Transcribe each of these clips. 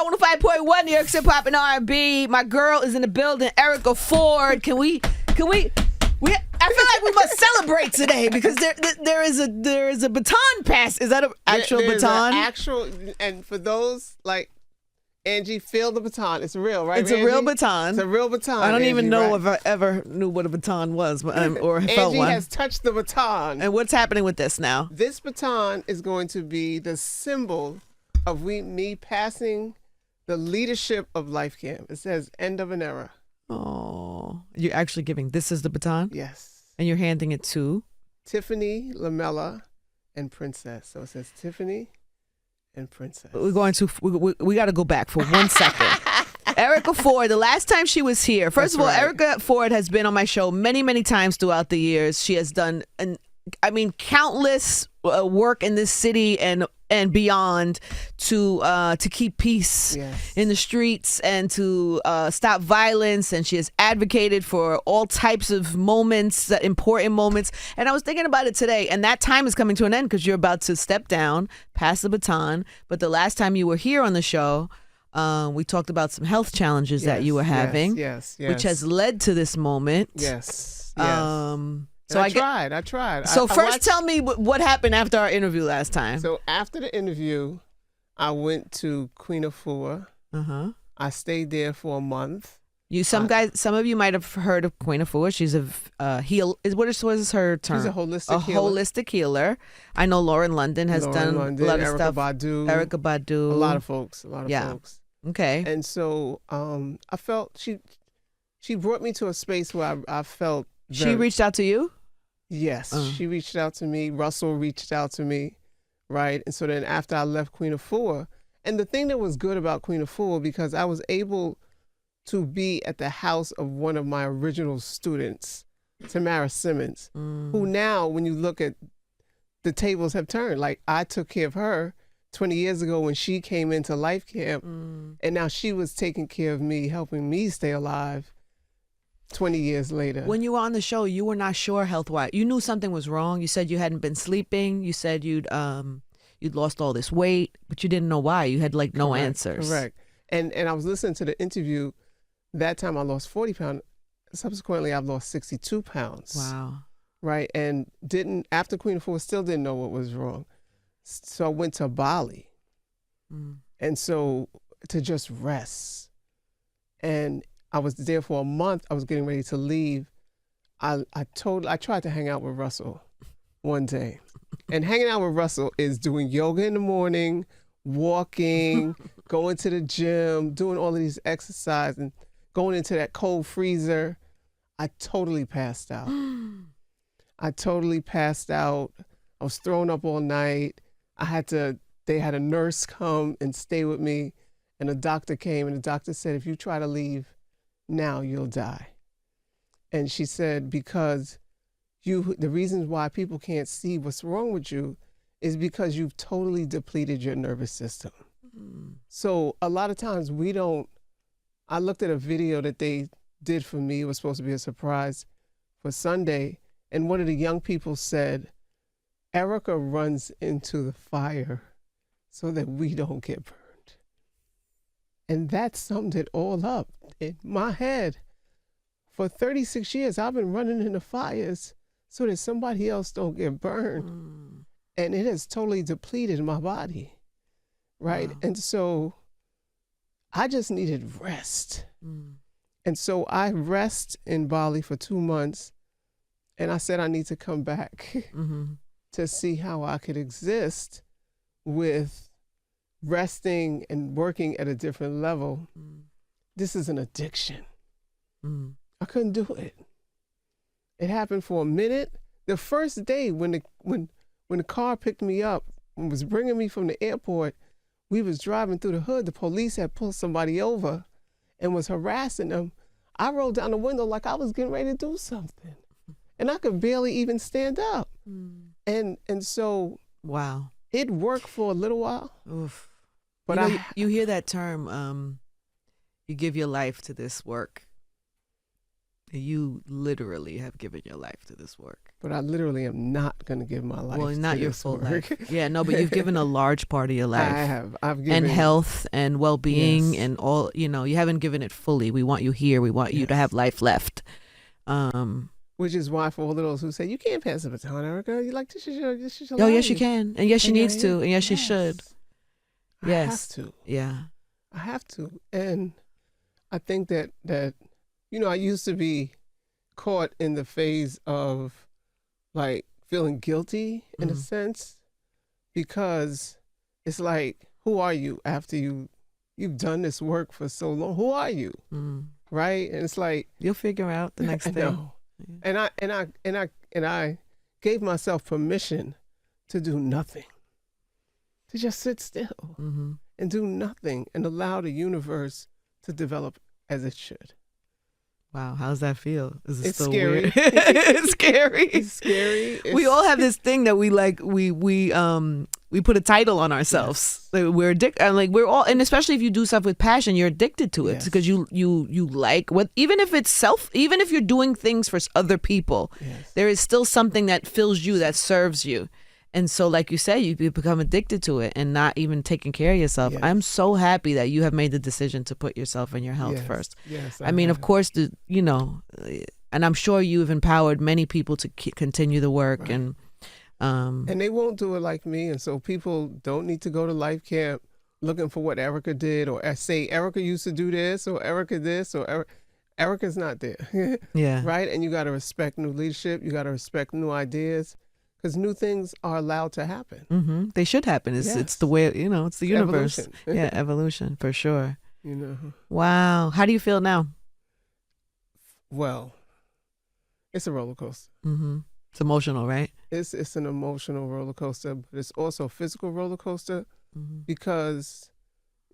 105.1 New York Hip Hop and R&B. My girl is in the building, Erica Ford. Can we? I feel like we must celebrate today because there is a baton pass. Is that an actual baton? And for those like Angie, feel the baton. It's real, right? It's Angie? a real baton. It's a real baton. I don't Angie, even know right? if I ever knew what a baton was or felt Angie one. has touched the baton. And what's happening with this now? This baton is going to be the symbol of me passing the leadership of Life Camp. It says end of an era. Oh, you're actually giving. This is the baton? Yes. And you're handing it to? Tiffany, Lamella, and Princess. So it says Tiffany and Princess. We're going to, we got to go back for 1 second. Erica Ford, the last time she was here, first of all, Erica Ford has been on my show many, many times throughout the years. She has done, countless work in this city and beyond to keep peace in the streets and to stop violence. And she has advocated for all types of moments, important moments. And I was thinking about it today, and that time is coming to an end because you're about to step down, pass the baton. But the last time you were here on the show, we talked about some health challenges that you were having, which has led to this moment. Yes. So I tried. So first tell me what happened after our interview last time. So after the interview, I went to Queen Afua. I stayed there for a month. Some of you might have heard of Queen Afua. She's a what is her term? She's a holistic healer. I know Lauren London has done a lot of stuff. Erica Badu. A lot of folks. Okay. And so I felt she brought me to a space where I felt she reached out to you? Yes, she reached out to me. Russell reached out to me, right? And so then after I left Queen Afua, and the thing that was good about Queen Afua, because I was able to be at the house of one of my original students, Tamara Simmons, who now, when you look at the tables have turned. Like I took care of her 20 years ago when she came into Life Camp, and now she was taking care of me, helping me stay alive 20 years later. When you were on the show, you were not sure health-wise. You knew something was wrong. You said you hadn't been sleeping. You said you'd lost all this weight, but you didn't know why. You had like no answers. Correct. And I was listening to the interview. That time I lost 40 pounds. Subsequently, I've lost 62 pounds. Wow. Right. And after Queen Afua, still didn't know what was wrong. So I went to Bali. And so to just rest. And I was there for a month. I was getting ready to leave. I tried to hang out with Russell one day. And hanging out with Russell is doing yoga in the morning, walking, going to the gym, doing all of these exercises, and going into that cold freezer. I totally passed out. I was thrown up all night. They had a nurse come and stay with me, and a doctor came, and the doctor said, if you try to leave now, you'll die. And she said, because the reasons why people can't see what's wrong with you is because you've totally depleted your nervous system. So a lot of times I looked at a video that they did for me. It was supposed to be a surprise for Sunday. And one of the young people said, Erica runs into the fire so that we don't get burned. And that summed it all up in my head. For 36 years, I've been running into fires so that somebody else don't get burned. And it has totally depleted my body, right? Wow. And so I just needed rest. And so I rest in Bali for 2 months, and I said I need to come back to see how I could exist with resting and working at a different level. This is an addiction. I couldn't do it. It happened for a minute. The first day when the car picked me up and was bringing me from the airport, we was driving through the hood. The police had pulled somebody over and was harassing them. I rolled down the window like I was getting ready to do something. And I could barely even stand up. And so wow, it worked for a little while. Oof. But you hear that term, you give your life to this work. You literally have given your life to this work. But I literally am not going to give my life. Well, not to your this full work. life. Yeah, no, but you've given a large part of your life. I have. I've given, and health and well-being, yes. and all. You know, you haven't given it fully. We want you here. We want you to have life left. Which is why, for all of those who say you can't pass the baton, Erica, you like this is your oh yes, you can, and yes, she needs to, and yes, she should. I have to. Yeah, I have to, and I think that I used to be caught in the phase of like feeling guilty in a sense, because it's like, who are you after you've done this work for so long? Who are you? Right? And it's like, you'll figure out the next thing. Yeah. And I gave myself permission to do nothing, to just sit still and do nothing and allow the universe to develop as it should. Wow, how's that feel? Is it It's still scary. Weird? It's scary. It's scary. We all have this thing that we like. We put a title on ourselves. Yes. Like, we're addicted. Like, we're all, and especially if you do stuff with passion, you're addicted to it because you like what. Even if it's even if you're doing things for other people, there is still something that fills you, that serves you. And so, like you say, you become addicted to it and not even taking care of yourself. Yes. I'm so happy that you have made the decision to put yourself and your health first. Yes, I mean, of course, and I'm sure you've empowered many people to continue the work. Right. And they won't do it like me. And so people don't need to go to life camp looking for what Erica did, or say Erica used to do this, or Erica this, or Erica's not there. Yeah. Right? And you got to respect new leadership. You got to respect new ideas. Because new things are allowed to happen. They should happen. It's the way, it's the universe. Evolution. Yeah, evolution, for sure. Wow. How do you feel now? Well, it's a roller coaster. It's emotional, right? It's an emotional roller coaster, but it's also a physical roller coaster because,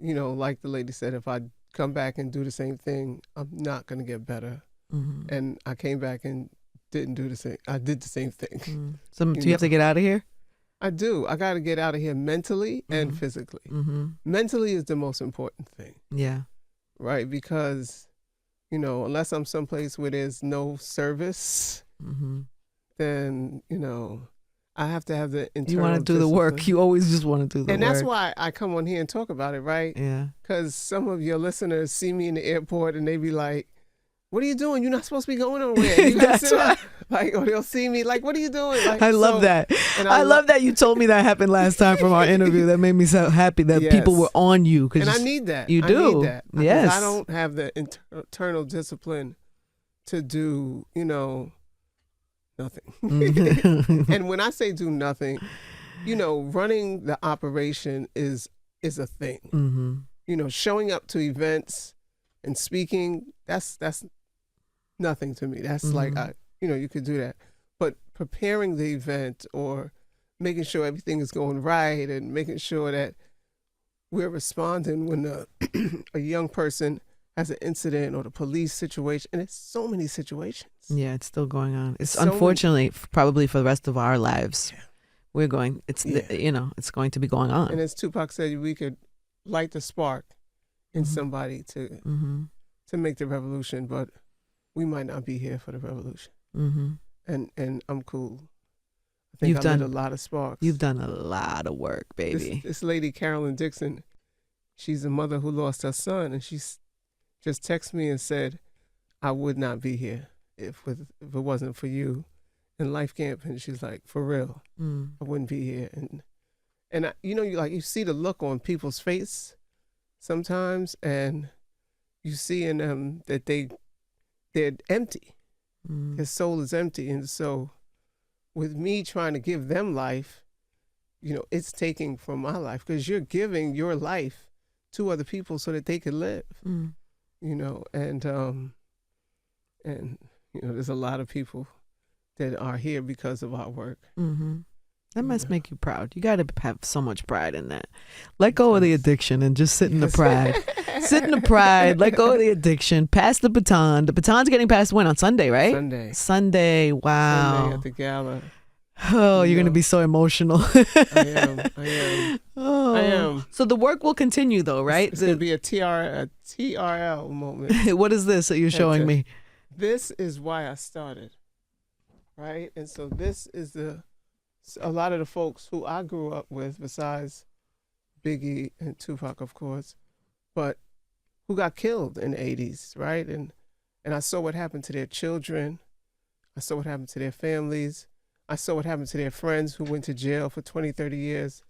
like the lady said, if I come back and do the same thing, I'm not going to get better. And I came back and didn't do the same. I did the same thing. So do you have to get out of here? I do. I got to get out of here mentally and physically. Mentally is the most important thing. Yeah. Right? Because, unless I'm someplace where there's no service, then, I have to have the internal You want to do the work. You always just want to do the work. And that's why I come on here and talk about it, right? Yeah. Because some of your listeners see me in the airport and they be like, what are you doing? You're not supposed to be going nowhere. You gotta sit up. Like, or they'll see me like, what are you doing? Like, I love that. And I love that you told me that happened last time from our interview. That made me so happy that people were on you. And I need that. You do. I need that. Yes. I don't have the internal discipline to do, nothing. And when I say do nothing, running the operation is a thing. Showing up to events and speaking, that's nothing to me. That's like, you could do that. But preparing the event or making sure everything is going right and making sure that we're responding when a young person has an incident or the police situation, and it's so many situations. Yeah, it's still going on. It's so unfortunately probably for the rest of our lives. Yeah. We're going, it's going to be going on. And as Tupac said, we could light the spark in somebody to make the revolution, but we might not be here for the revolution. And I'm cool. I think I've lit a lot of sparks. You've done a lot of work, baby. This lady, Carolyn Dixon, she's a mother who lost her son, and she's just texted me and said, I would not be here if it wasn't for you in life camp. And she's like, for real, I wouldn't be here. And I, you see the look on people's face sometimes, and you see in them that they're empty. Their soul is empty. And so with me trying to give them life, it's taking from my life, because you're giving your life to other people so that they can live. And there's a lot of people that are here because of our work. That must make you proud. You got to have so much pride in that. Let go of the addiction and just sit in the pride. Sit in the pride. Let go of the addiction. Pass the baton. The baton's getting passed when? On Sunday, right? Sunday. Wow. Sunday at the gala. Oh, you're going to be so emotional. I am. Oh. I am. So the work will continue though, right? It's going to be a TRL moment. What is this that you're showing me? this is why I started, right? And so this is a lot of the folks who I grew up with, besides Biggie and Tupac, of course, but who got killed in the 80s, right? And I saw what happened to their children. I saw what happened to their families. I saw what happened to their friends who went to jail for 20, 30 years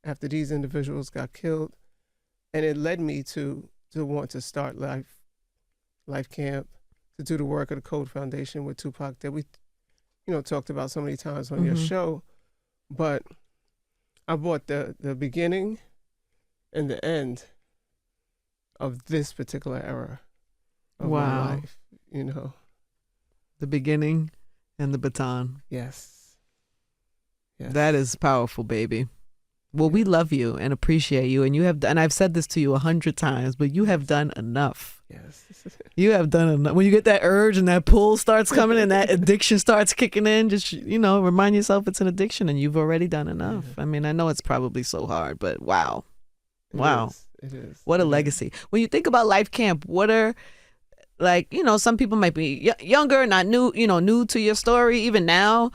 after these individuals got killed. And it led me to want to start Life Camp, to do the work of the Code Foundation with Tupac that we, talked about so many times on your show. But I brought the beginning and the end of this particular era of my life, The beginning and the baton. Yes. That is powerful, baby. Well, we love you and appreciate you, and I've said this to you 100 times, but you have done enough. Yes. You have done enough. When you get that urge and that pull starts coming and that addiction starts kicking in, just, remind yourself it's an addiction and you've already done enough. Yeah. I mean, I know it's probably so hard, but wow. It is. What a legacy. When you think about Life Camp, what are, some people might be younger, not new, new to your story, even now.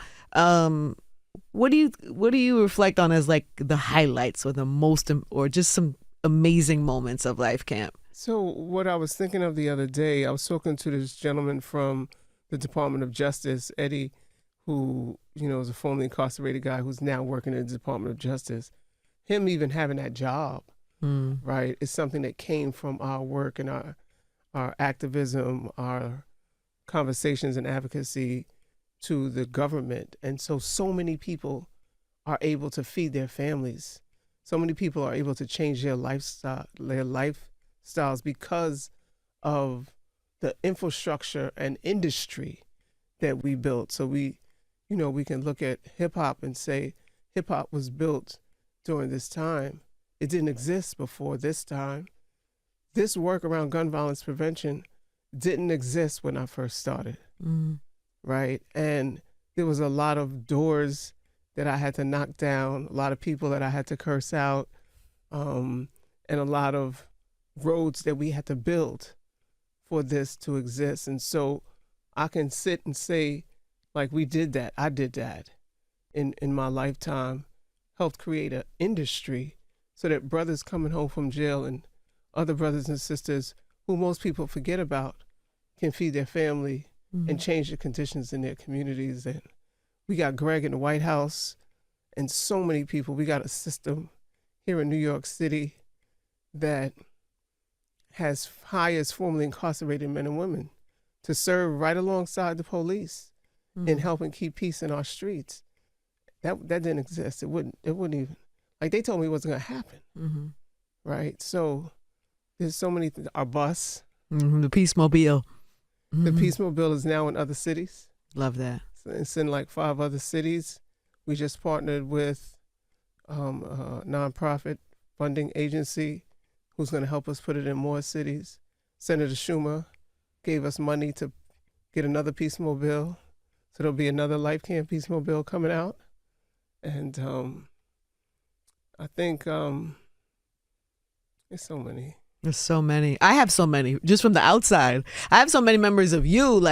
What do you reflect on as the highlights or the most, or just some amazing moments of Life Camp? So what I was thinking of the other day, I was talking to this gentleman from the Department of Justice, Eddie, who, is a formerly incarcerated guy who's now working in the Department of Justice. Him even having that job, right, is something that came from our work and our activism, our conversations and advocacy to the government. And so many people are able to feed their families. So many people are able to change their lifestyles because of the infrastructure and industry that we built. So we can look at hip hop and say hip hop was built during this time. It didn't exist before this time. This work around gun violence prevention didn't exist when I first started. Right? And there was a lot of doors that I had to knock down, a lot of people that I had to curse out, and a lot of roads that we had to build for this to exist. And so I can sit and say, we did that. I did that in my lifetime, helped create an industry so that brothers coming home from jail and other brothers and sisters who most people forget about can feed their family and change the conditions in their communities. And we got Greg in the White House and so many people. We got a system here in New York City that has hired formerly incarcerated men and women to serve right alongside the police in helping keep peace in our streets. That didn't exist. It wouldn't even, they told me it wasn't going to happen. Right? So there's so many things. Our bus. The Peace Mobile. The Peace Mobile is now in other cities. Love that. It's in 5 other cities. We just partnered with a nonprofit funding agency who's going to help us put it in more cities. Senator Schumer gave us money to get another Peace Mobile. So there'll be another Life Camp Peace Mobile coming out. And I think there's so many. There's so many. I have so many just from the outside. I have so many memories of you,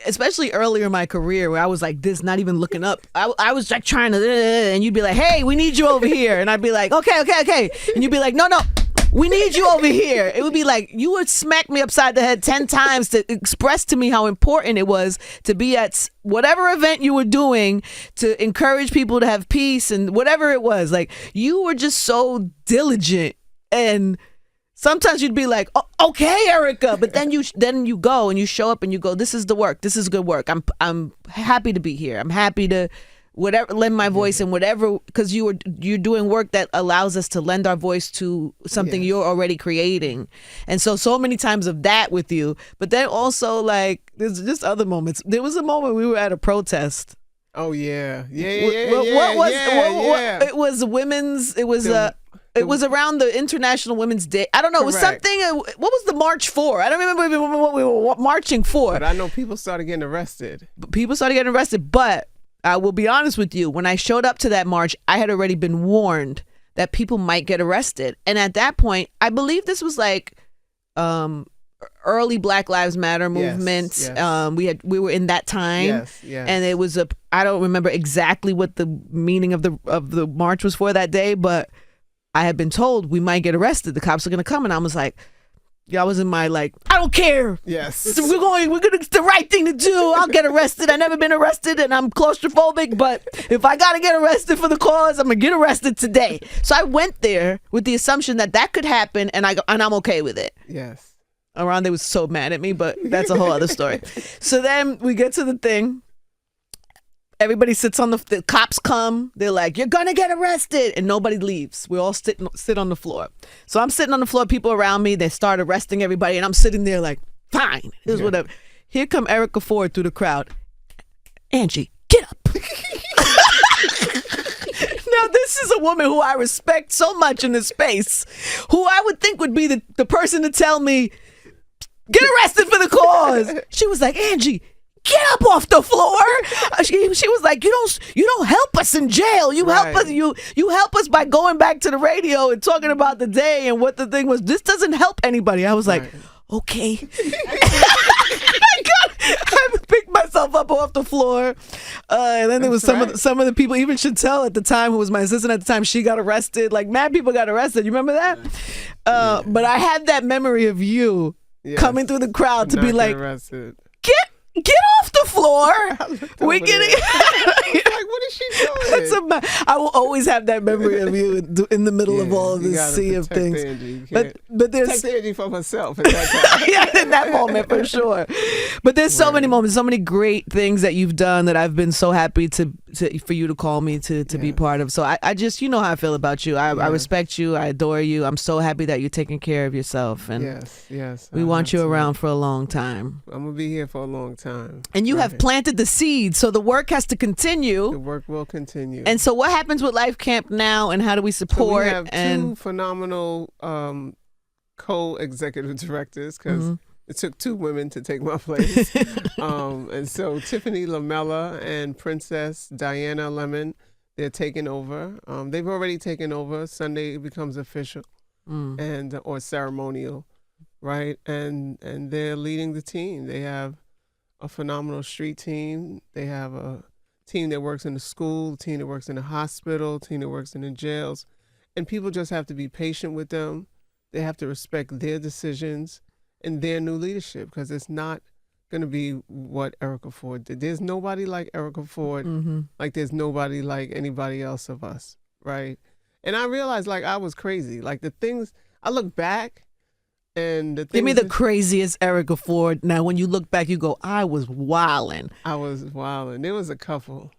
especially earlier in my career where I was like this, not even looking up. I was trying to, and you'd be like, hey, we need you over here. And I'd be like, okay. And you'd be like, no, we need you over here. It would be like you would smack me upside the head 10 times to express to me how important it was to be at whatever event you were doing to encourage people to have peace and whatever it was. You were just so diligent. And sometimes you'd be like, oh, okay, Erica, but then you go and you show up and you go, this is the work. This is good work. I'm happy to be here. I'm happy to lend my voice and whatever, because you're doing work that allows us to lend our voice to something you're already creating. And so many times of that with you, but then also there's just other moments. There was a moment we were at a protest. Oh yeah. It was women's. It was around the International Women's Day. I don't know. Correct. It was something. What was the march for? I don't remember even what we were marching for. But I know people started getting arrested. But I will be honest with you. When I showed up to that march, I had already been warned that people might get arrested. And at that point, I believe this was early Black Lives Matter movement. Yes. We were in that time. Yes. And it was I don't remember exactly what the meaning of the march was for that day, but I had been told we might get arrested. The cops are going to come. And I was like, I was in my I don't care. Yes. So we're going it's the right thing to do. I'll get arrested. I've never been arrested and I'm claustrophobic, but if I got to get arrested for the cause, I'm going to get arrested today. So I went there with the assumption that could happen and I'm okay with it. Yes. Aronde was so mad at me, but that's a whole other story. So then we get to the thing. Everybody sits on the cops come. They're like, you're going to get arrested. And nobody leaves. We all sit on the floor. So I'm sitting on the floor, people around me, they start arresting everybody. And I'm sitting there like, fine, here's whatever. Here come Erica Ford through the crowd. Angie, get up. Now, this is a woman who I respect so much in this space, who I would think would be the person to tell me, get arrested for the cause. She was like, Angie, get up off the floor. She was like, you don't help us in jail. You help us. You help us by going back to the radio and talking about the day and what the thing was. This doesn't help anybody. I was like, okay. I picked myself up off the floor, and then there was some of the people, even Chantel at the time, who was my assistant at the time, she got arrested. Like, mad people got arrested. You remember that? But I had that memory of you coming through the crowd to be like, arrested. Get off the floor. We're getting. Like, what is she doing? I will always have that memory of you in the middle of all of this sea of things. But there's protect Angie from herself at that time. Yeah, in that moment for sure. But there's so many moments, so many great things that you've done that I've been so happy for you to call me to be part of. So I just, you know how I feel about you. I respect you. I adore you. I'm so happy that you're taking care of yourself. And yes. We want you around for a long time. I'm gonna be here for a long time. And you have planted the seed, so the work has to continue. The work will continue. And so what happens with Life Camp now, and how do we support? So we have two phenomenal co-executive directors, because it took two women to take my place. And so Tiffany Lamella and Princess Diana Lemon, they're taking over. They've already taken over. Sunday it becomes official and or ceremonial, right? And they're leading the team. They have a phenomenal street team. They have a team that works in the school, a team that works in the hospital, a team that works in the jails. And people just have to be patient with them. They have to respect their decisions and their new leadership, because it's not going to be what Erica Ford did. There's nobody like Erica Ford, like there's nobody like anybody else of us, right? And I realized, like, I was crazy. Like, the things, I look back, and the things, give me the craziest Erica Ford. Now, when you look back, you go, I was wildin'. I was wildin'. There was a couple.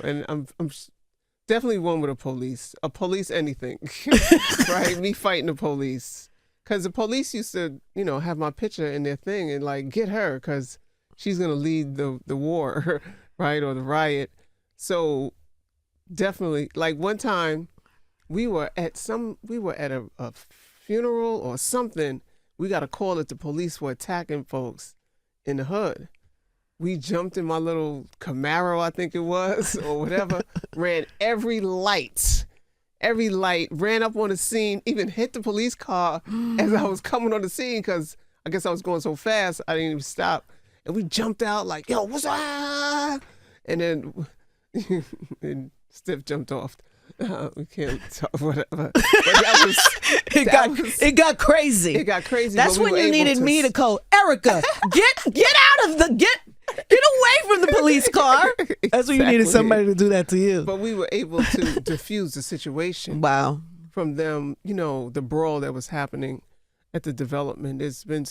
And I'm definitely one with a police anything, right? Me fighting the police. Because the police used to, have my picture in their thing and like, get her, because she's going to lead the war, right? Or the riot. So definitely, like, one time we were at a funeral or something. We got a call that the police were attacking folks in the hood. We jumped in my little Camaro, I think it was, or whatever, ran every light, ran up on the scene, even hit the police car as I was coming on the scene, because I guess I was going so fast, I didn't even stop. And we jumped out like, yo, what's up? And then and Stiff jumped off. We can't talk, whatever. But it got crazy. It got crazy. That's when you needed me to go, Erica, get out of get away from the police car. Exactly. That's when you needed somebody to do that to you. But we were able to diffuse the situation. Wow. From them, the brawl that was happening at the development. It's been,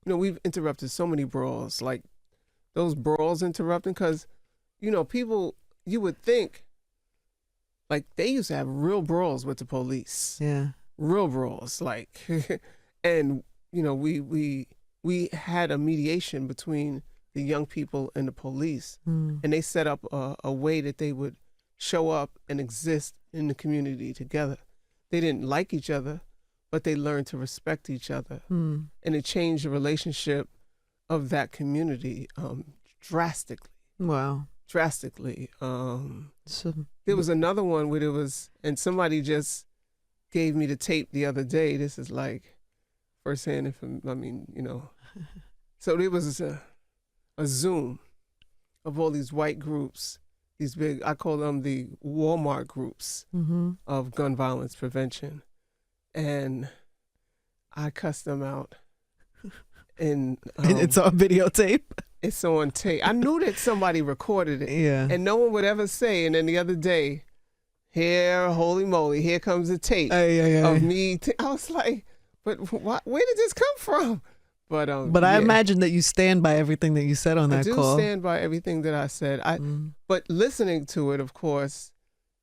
we've interrupted so many brawls, like those brawls interrupting, because, people, you would think, like, they used to have real brawls with the police. Yeah. Real brawls, like, and, we had a mediation between the young people and the police, and they set up a way that they would show up and exist in the community together. They didn't like each other, but they learned to respect each other, and it changed the relationship of that community drastically. Wow. Drastically. There was another one where and somebody just gave me the tape the other day. This is like firsthand. So there was a Zoom of all these white groups, these big, I call them the Walmart groups of gun violence prevention. And I cussed them out. And it's on videotape. It's on tape. I knew that somebody recorded it. Yeah. And no one would ever say, and then the other day, here, holy moly, here comes the tape of me. I was like, but where did this come from? But I imagine that you stand by everything that you said on that call. I do stand by everything that I said. But listening to it, of course,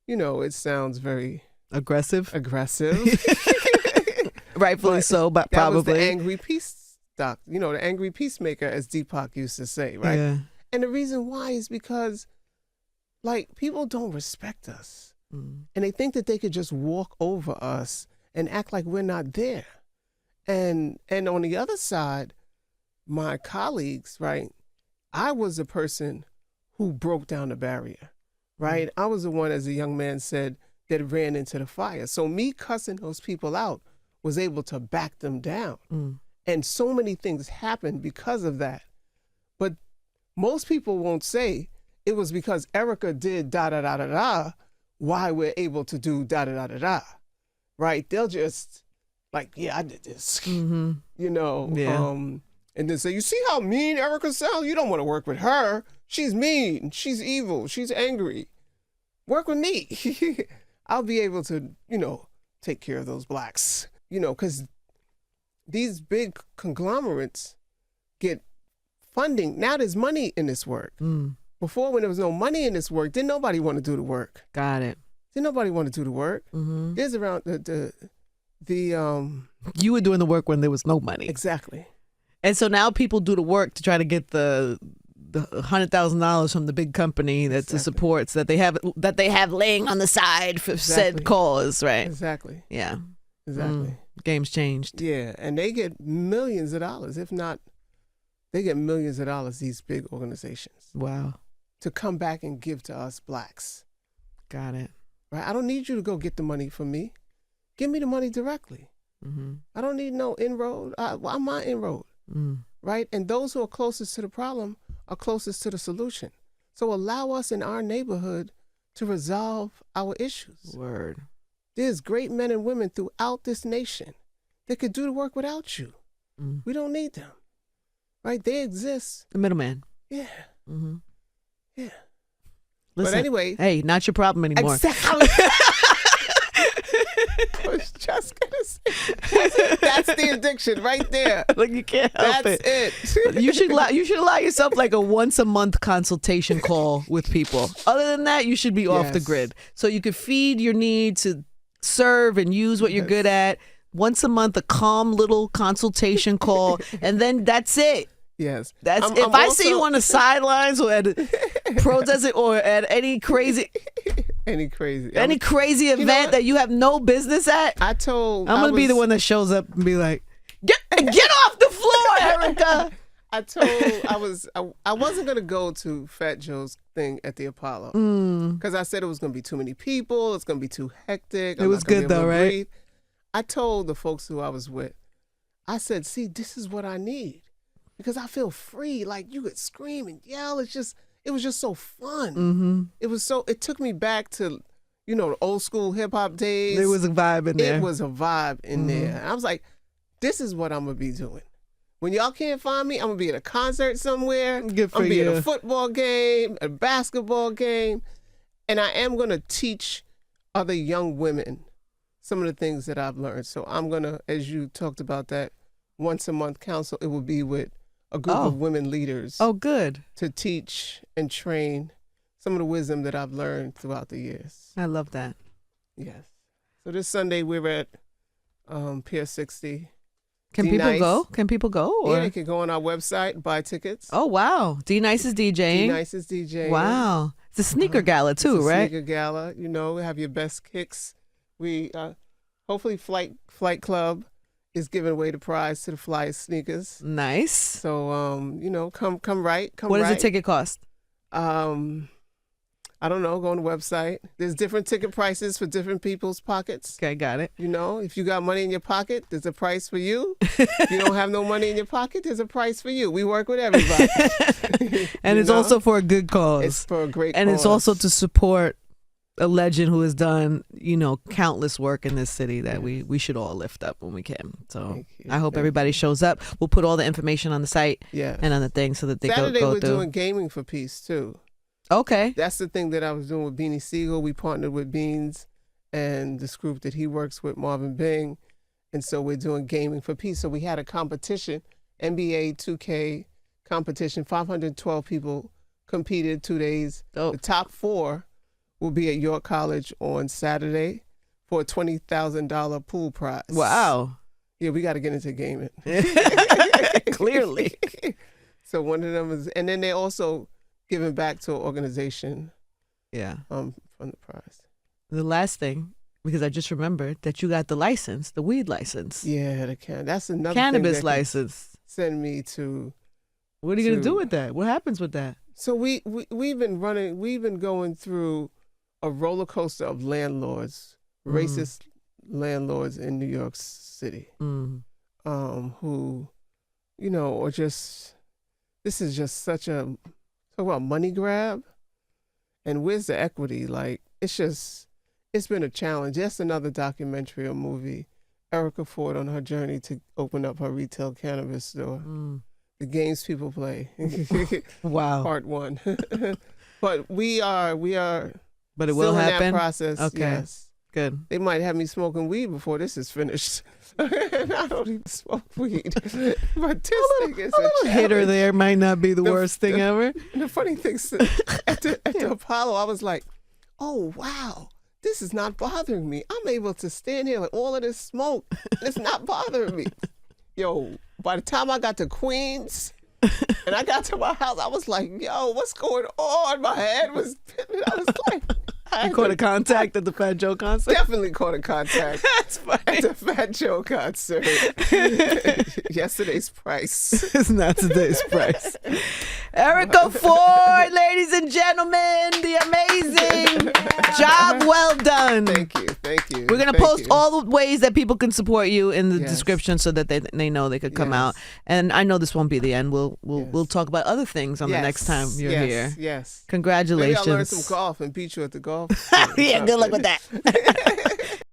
it sounds very aggressive. Rightfully so, but probably. That was the angry peace doc, the angry peacemaker, as Deepak used to say, right? Yeah. And the reason why is because, people don't respect us. And they think that they could just walk over us and act like we're not there. And on the other side, my colleagues, right, I was the person who broke down the barrier, right? I was the one, as a young man said, that ran into the fire. So me cussing those people out was able to back them down. And so many things happened because of that. But most people won't say it was because Erica did da-da-da-da-da why we're able to do da-da-da-da-da, right? They'll just... I did this, Yeah. And then say, you see how mean Erica sounds? You don't want to work with her. She's mean. She's evil. She's angry. Work with me. I'll be able to, take care of those blacks, because these big conglomerates get funding. Now there's money in this work. Before, when there was no money in this work, didn't nobody want to do the work. Got it. Didn't nobody want to do the work. There's around you were doing the work when there was no money. Exactly. And so now people do the work to try to get the $100,000 from the big company that's the supports that they have laying on the side for said cause, right? Exactly. Yeah. Exactly. Game's changed. Yeah, and they get millions of dollars. If not, they get millions of dollars, these big organizations. Wow. To come back and give to us blacks. Got it. Right? I don't need you to go get the money from me. Give me the money directly. I don't need no inroad. I'm my inroad, right? And those who are closest to the problem are closest to the solution. So allow us in our neighborhood to resolve our issues. Word. There's great men and women throughout this nation that could do the work without you. We don't need them, right? They exist. The middleman. Yeah. Yeah. Listen, but anyway. Hey, not your problem anymore. Exactly. I was just gonna say that's the addiction right there. You can't help it. That's it. You should allow yourself a once a month consultation call with people. Other than that, you should be off the grid. So you could feed your need to serve and use what you're good at. Once a month, a calm little consultation call, and then that's it. Yes. If I see you on the sidelines or at protesting or at any crazy event that you have no business at, I'm gonna be the one that shows up and be like, get off the floor, Erica. I wasn't gonna go to Fat Joe's thing at the Apollo because I said it was gonna be too many people. It's gonna be too hectic. It was good though, right? Breathe. I told the folks who I was with, I said, see, this is what I need. Because I feel free, you could scream and yell. It was just so fun. It took me back to, the old school hip hop days. There was a vibe in there. It was a vibe in there. And I was like, this is what I'm going to be doing. When y'all can't find me, I'm going to be at a concert somewhere. Good for I'm going to be you. at a football game, a basketball game. And I am going to teach other young women some of the things that I've learned. So I'm going to, as you talked about that once a month council, it will be with a group of women leaders. Oh, good. To teach and train some of the wisdom that I've learned throughout the years. I love that. Yes. So this Sunday we're at Pier 60. Can people go? Can people go? Or? Yeah, they can go on our website, buy tickets. Oh, wow. D-Nice is DJing. D-Nice is DJing. Wow. It's a sneaker gala too, right? Sneaker gala. Have your best kicks. We hopefully Flight Club is giving away the prize to the flyest sneakers. Nice. So come right. What does the ticket cost? I I don't know, go on the website. There's different ticket prices for different people's pockets. Okay, got it. You know, if you got money in your pocket, there's a price for you. If you don't have no money in your pocket, there's a price for you. We work with everybody. And it's also for a good cause. It's for a great cause. And it's also to support a legend who has done, countless work in this city that we should all lift up when we can. So I hope everybody shows up. We'll put all the information on the site and on the thing so that they Saturday go we're through. doing Gaming for Peace too. Okay. That's the thing that I was doing with Beanie Siegel. We partnered with Beans and this group that he works with, Marvin Bing. And so we're doing Gaming for Peace. So we had a competition, NBA 2K competition. 512 people competed 2 days. Oh. The top 4 will be at York College on Saturday for a $20,000 pool prize. Wow. Yeah, we got to get into gaming. Clearly. So one of them is, and then they also giving back to an organization. Yeah. From the prize. The last thing, because I just remembered that you got the license, the weed license. Yeah, that's another cannabis thing that license. Send me to. What are you gonna do with that? What happens with that? So we've been going through a roller coaster of landlords, racist landlords in New York City, who, or just, this is just such a, talk about money grab, and where's the equity? Like, it's been a challenge. That's another documentary or movie, Erica Ford on her journey to open up her retail cannabis store. The games people play. Wow. Part 1. But we are. But it still will in happen. That process. Okay. Yes. Good. They might have me smoking weed before this is finished. I don't even smoke weed. But this thing is a little hitter there might not be the worst thing ever. And the funny thing is, at the Apollo, I was like, oh, wow, this is not bothering me. I'm able to stand here with all of this smoke, and it's not bothering me. Yo, by the time I got to Queens and I got to my house, I was like, yo, what's going on? My head was spinning. I was like, you caught a contact at the Fat Joe concert? Definitely caught a contact. That's funny. At the Fat Joe concert. Yesterday's price. It's not today's price. Erica Ford, ladies and gentlemen, the amazing job well done. Thank you. We're going to post all the ways that people can support you in the description so that they know they could come out. And I know this won't be the end. We'll talk about other things on the next time you're here. Yes. Congratulations. Maybe I'll learn some golf and beat you at the golf. Yeah, good luck with that.